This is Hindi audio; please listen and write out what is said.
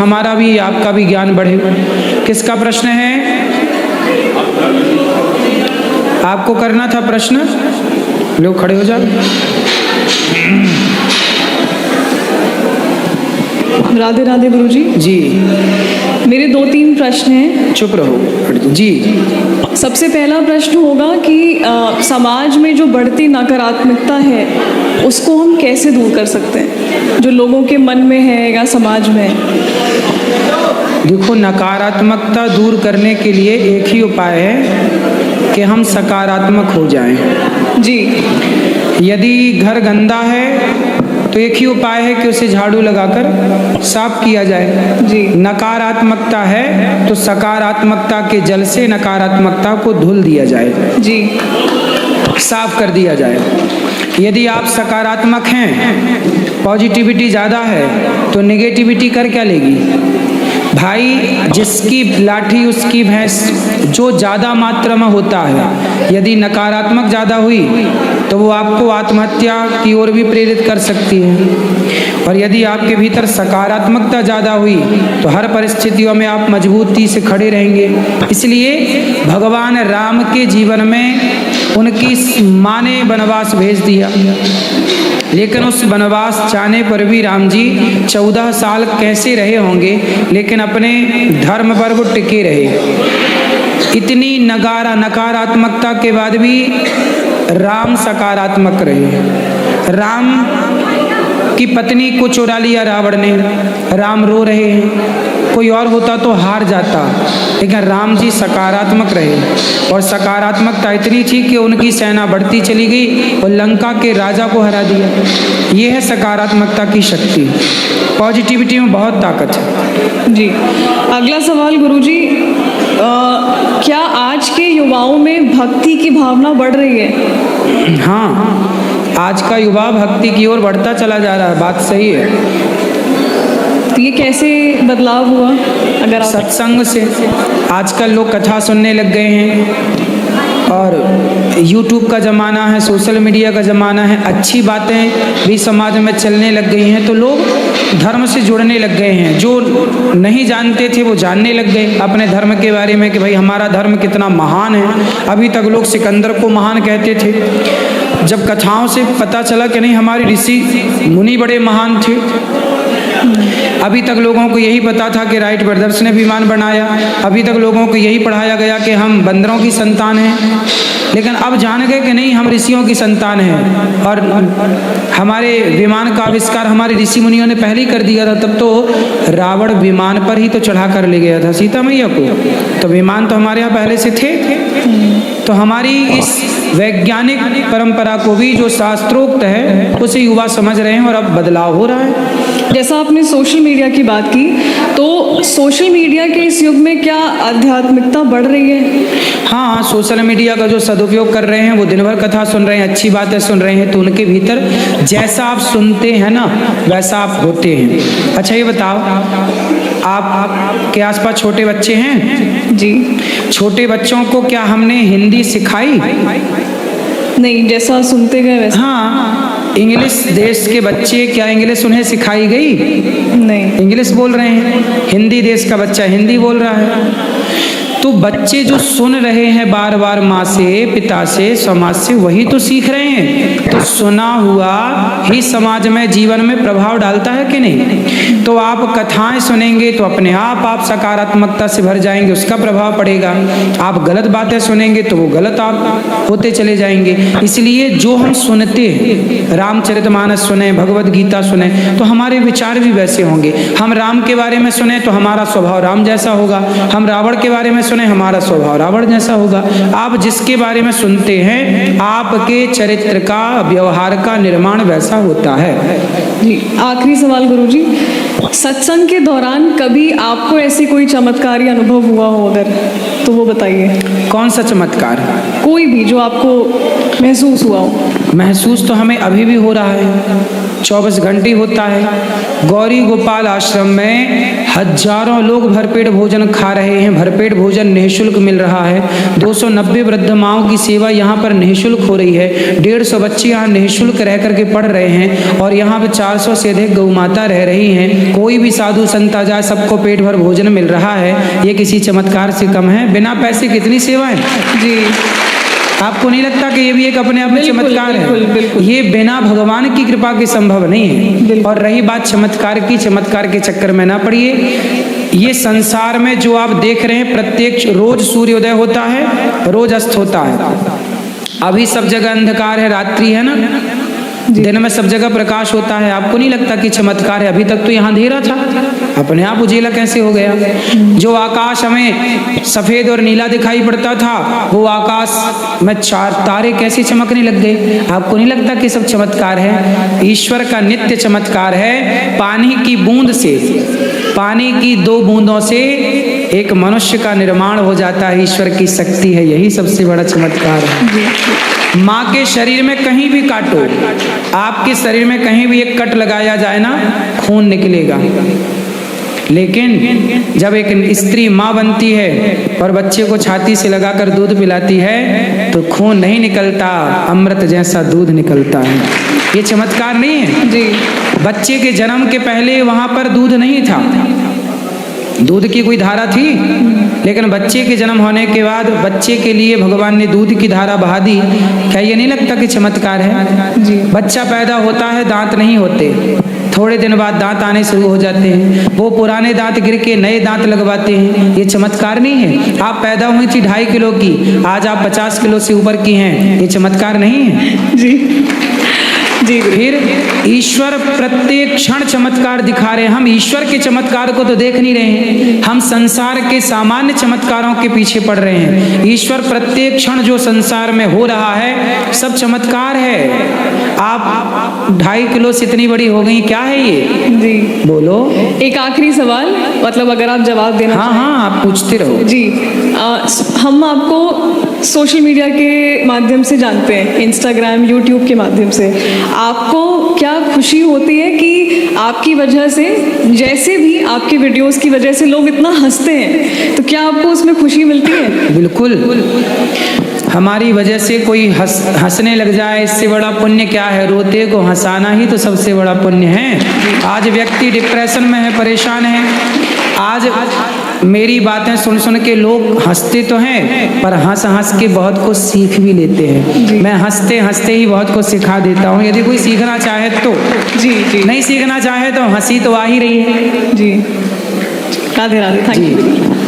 हमारा भी आपका भी ज्ञान बढ़े। किसका प्रश्न है? आपको करना था प्रश्न। लोग खड़े हो जाओ। राधे राधे गुरुजी। जी मेरे 2-3 प्रश्न हैं। चुप रहो जी। सबसे पहला प्रश्न होगा कि समाज में जो बढ़ती नकारात्मकता है उसको हम कैसे दूर कर सकते हैं, जो लोगों के मन में है या समाज में है? देखो, नकारात्मकता दूर करने के लिए एक ही उपाय है कि हम सकारात्मक हो जाएं। जी। यदि घर गंदा है तो एक ही उपाय है कि उसे झाड़ू लगाकर साफ किया जाए। जी। नकारात्मकता है तो सकारात्मकता के जल से नकारात्मकता को धुल दिया जाए। जी। साफ कर दिया जाए। यदि आप सकारात्मक हैं, पॉजिटिविटी ज़्यादा है, तो नेगेटिविटी कर क्या लेगी? भाई, जिसकी लाठी उसकी भैंस, जो ज़्यादा मात्रा में होता है, यदि नकारात्मक ज़्यादा हुई तो वो आपको आत्महत्या की ओर भी प्रेरित कर सकती है। और यदि आपके भीतर सकारात्मकता ज़्यादा हुई तो हर परिस्थितियों में आप मजबूती से खड़े रहेंगे। इसलिए भगवान राम के जीवन में उनकी माँ ने वनवास भेज दिया, लेकिन उस वनवास जाने पर भी राम जी 14 साल कैसे रहे होंगे, लेकिन अपने धर्म पर वो टिके रहे। इतनी नकारात्मकता के बाद भी राम सकारात्मक रहे। राम की पत्नी को चुरा लिया रावण ने, राम रो रहे हैं। कोई और होता तो हार जाता, लेकिन राम जी सकारात्मक रहे। और सकारात्मकता इतनी थी कि उनकी सेना बढ़ती चली गई और लंका के राजा को हरा दिया। ये है सकारात्मकता की शक्ति। पॉजिटिविटी में बहुत ताकत है। जी। अगला सवाल गुरुजी, क्या आज के युवाओं में भक्ति की भावना बढ़ रही है? हाँ, आज का युवा भक्ति की ओर बढ़ता चला जा रहा है। बात सही है। तो ये कैसे बदलाव हुआ? अगर आप... सत्संग से। आजकल लोग कथा सुनने लग गए हैं और YouTube का ज़माना है, सोशल मीडिया का ज़माना है। अच्छी बातें भी समाज में चलने लग गई हैं तो लोग धर्म से जुड़ने लग गए हैं। जो नहीं जानते थे वो जानने लग गए अपने धर्म के बारे में कि भाई हमारा धर्म कितना महान है। अभी तक लोग सिकंदर को महान कहते थे। जब कथाओं से पता चला कि नहीं, हमारे ऋषि मुनि बड़े महान थे। अभी तक लोगों को यही पता था कि राइट ब्रदर्स ने विमान बनाया। अभी तक लोगों को यही पढ़ाया गया कि हम बंदरों की संतान हैं। लेकिन अब जान गए कि नहीं, हम ऋषियों की संतान हैं और हमारे विमान का आविष्कार हमारे ऋषि मुनियों ने पहले ही कर दिया था। तब तो रावण विमान पर ही तो चढ़ा कर ले गया था सीता मैया को, तो विमान तो हमारे यहाँ पहले से थे। तो हमारी इस वैज्ञानिक परंपरा को भी जो शास्त्रोक्त है उसे युवा समझ रहे हैं और अब बदलाव हो रहा है। जैसा आपने सोशल मीडिया की बात की, तो सोशल मीडिया के इस युग में क्या आध्यात्मिकता बढ़ रही है? हाँ, सोशल मीडिया का जो सदुपयोग कर रहे हैं वो दिन भर कथा सुन रहे हैं, अच्छी बातें सुन रहे हैं, तो उनके भीतर जैसा आप सुनते हैं ना वैसा आप होते हैं। अच्छा ये बताओ, आप के आसपास छोटे बच्चे हैं? जी। छोटे बच्चों को क्या हमने हिंदी सिखाई? नहीं, जैसा सुनते गए वैसा। हाँ, इंग्लिश देश के बच्चे, क्या इंग्लिश उन्हें सिखाई गई? नहीं। इंग्लिश बोल रहे हैं। हिंदी देश का बच्चा हिंदी बोल रहा है। तो बच्चे जो सुन रहे हैं बार बार माँ से, पिता से, समाज से, वही तो सीख रहे हैं। तो सुना हुआ ही समाज में, जीवन में प्रभाव डालता है कि नहीं? तो आप कथाएं सुनेंगे तो अपने आप सकारात्मकता से भर जाएंगे, उसका प्रभाव पड़ेगा। आप गलत बातें सुनेंगे तो वो गलत आप होते चले जाएंगे। इसलिए जो हम सुनते हैं, रामचरितमानस सुने, भगवद गीता सुने, तो हमारे विचार भी वैसे होंगे। हम राम के बारे में सुने तो हमारा स्वभाव राम जैसा होगा। हम रावण के बारे में सुने, हमारा स्वभाव रावण जैसा होगा। आप जिसके बारे में सुनते हैं, आपके चरित्र का, व्यवहार का निर्माण वैसा होता है। जी। आखिरी सवाल गुरुजी, सत्संग के दौरान कभी आपको ऐसी कोई चमत्कारी अनुभव हुआ हो अगर, तो वो बताइए। कौन सा चमत्कार? कोई भी जो आपको महसूस हुआ हो। महसूस तो हमें अभी भी हो रहा है। 24 घंटे होता है। गौरी गोपाल आश्रम में हजारों लोग भरपेट भोजन खा रहे हैं, भरपेट भोजन निःशुल्क मिल रहा है। 290 वृद्ध माओं की सेवा यहाँ पर निःशुल्क हो रही है। 150 बच्चे यहाँ निःशुल्क रह करके पढ़ रहे हैं और यहाँ पे 400 से अधिक गौ माता रह रही हैं। कोई भी साधु संत आ जाए, सबको पेट भर भोजन मिल रहा है। ये किसी चमत्कार से कम है? बिना पैसे कितनी सेवा है जी। आपको नहीं लगता कि ये भी एक अपने आप में बिल्कुल, चमत्कार है? बिल्कुल, बिल्कुल। ये बिना भगवान की कृपा के संभव नहीं है। और रही बात चमत्कार की, चमत्कार के चक्कर में ना पड़िए। ये संसार में जो आप देख रहे हैं, प्रत्येक रोज सूर्योदय होता है, रोज अस्त होता है। अभी सब जगह अंधकार है, रात्रि है ना, दिन में सब जगह प्रकाश होता है। आपको नहीं लगता कि चमत्कार है? अभी तक तो यहाँ अंधेरा था, अपने आप उजेला कैसे हो गया? जो आकाश हमें सफेद और नीला दिखाई पड़ता था, वो आकाश में 4 तारे कैसे चमकने लग गए? आपको नहीं लगता कि सब चमत्कार है? ईश्वर का नित्य चमत्कार है। पानी की बूंद से, पानी की 2 बूंदों से एक मनुष्य का निर्माण हो जाता है। ईश्वर की शक्ति है, यही सबसे बड़ा चमत्कार है। माँ के शरीर में कहीं भी काटो, आपके शरीर में कहीं भी एक कट लगाया जाए ना, खून निकलेगा। लेकिन जब एक स्त्री माँ बनती है और बच्चे को छाती से लगाकर दूध पिलाती है तो खून नहीं निकलता, अमृत जैसा दूध निकलता है। ये चमत्कार नहीं है जी। बच्चे के जन्म के पहले वहां पर दूध नहीं था, दूध की कोई धारा थी, लेकिन बच्चे के जन्म होने के बाद बच्चे के लिए भगवान ने दूध की धारा बहा दी। क्या ये नहीं लगता कि चमत्कार है? जी। बच्चा पैदा होता है, दांत नहीं होते, थोड़े दिन बाद दांत आने शुरू हो जाते हैं। वो पुराने दांत गिर के नए दांत लगवाते हैं। ये चमत्कार नहीं है? आप पैदा हुई थी 2.5 किलो की, आज आप 50 किलो से ऊपर की हैं। ये चमत्कार नहीं है? जी जी। फिर ईश्वर प्रत्येक क्षण चमत्कार दिखा रहे हैं। हम ईश्वर के चमत्कार को तो देख नहीं रहे हैं, हम संसार के सामान्य चमत्कारों के पीछे पड़ रहे हैं। ईश्वर प्रत्येक क्षण जो संसार में हो रहा है सब चमत्कार है। आप 2.5 किलो से इतनी बड़ी हो गई, क्या है ये? जी। बोलो। एक आखिरी सवाल, मतलब अगर आप जवाब देना हाँ हाँ, आप पूछते रहो। जी। हम आपको सोशल मीडिया के माध्यम से जानते हैं, इंस्टाग्राम, यूट्यूब के माध्यम से। आपको क्या खुशी होती है कि आपकी वजह से, जैसे भी आपके वीडियोस की वजह से लोग इतना हंसते हैं, तो क्या आपको उसमें खुशी मिलती है? बिल्कुल। हमारी वजह से कोई हंसने लग जाए, इससे बड़ा पुण्य क्या है? रोते को हंसाना ही तो सबसे बड़ा पुण्य है। आज व्यक्ति डिप्रेशन में है, परेशान है। आज मेरी बातें सुन सुन के लोग हंसते तो हैं, पर हंस हंस के बहुत कुछ सीख भी लेते हैं। मैं हंसते हंसते ही बहुत कुछ सिखा देता हूँ। यदि कोई सीखना चाहे तो। जी जी। नहीं सीखना चाहे तो हंसी तो आ ही रही है। जी। राधे राधे। Thank you.